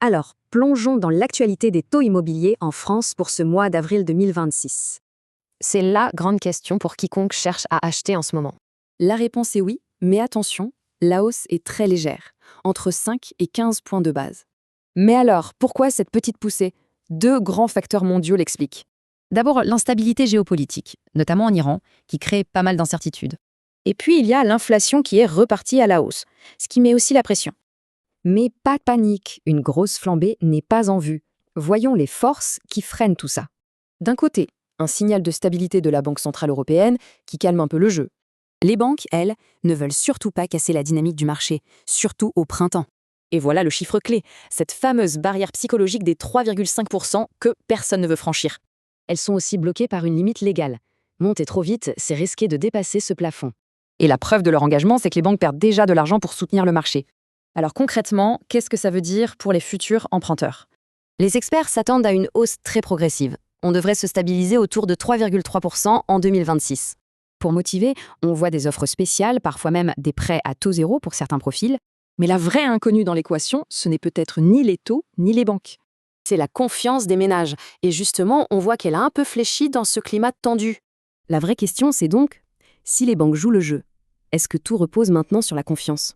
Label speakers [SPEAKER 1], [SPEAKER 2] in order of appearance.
[SPEAKER 1] Alors, plongeons dans l'actualité des taux immobiliers en France pour ce mois d'avril 2026.
[SPEAKER 2] C'est la grande question pour quiconque cherche à acheter en ce moment.
[SPEAKER 3] La réponse est oui, mais attention, la hausse est très légère, entre 5 et 15 points de base. Mais alors, pourquoi cette petite poussée? Deux grands facteurs mondiaux l'expliquent.
[SPEAKER 4] D'abord, l'instabilité géopolitique, notamment en Iran, qui crée pas mal d'incertitudes.
[SPEAKER 5] Et puis, il y a l'inflation qui est repartie à la hausse, ce qui met aussi la pression.
[SPEAKER 1] Mais pas de panique, une grosse flambée n'est pas en vue. Voyons les forces qui freinent tout ça.
[SPEAKER 3] D'un côté, un signal de stabilité de la Banque centrale européenne qui calme un peu le jeu. Les banques, elles, ne veulent surtout pas casser la dynamique du marché, surtout au printemps. Et voilà le chiffre clé, cette fameuse barrière psychologique des 3,5% que personne ne veut franchir.
[SPEAKER 1] Elles sont aussi bloquées par une limite légale. Monter trop vite, c'est risquer de dépasser ce plafond.
[SPEAKER 3] Et la preuve de leur engagement, c'est que les banques perdent déjà de l'argent pour soutenir le marché. Alors concrètement, qu'est-ce que ça veut dire pour les futurs emprunteurs?
[SPEAKER 2] Les experts s'attendent à une hausse très progressive. On devrait se stabiliser autour de 3,3% en 2026.
[SPEAKER 1] Pour motiver, on voit des offres spéciales, parfois même des prêts à taux zéro pour certains profils.
[SPEAKER 3] Mais la vraie inconnue dans l'équation, ce n'est peut-être ni les taux, ni les banques.
[SPEAKER 2] C'est la confiance des ménages. Et justement, on voit qu'elle a un peu fléchi dans ce climat tendu.
[SPEAKER 1] La vraie question, c'est donc, si les banques jouent le jeu, est-ce que tout repose maintenant sur la confiance ?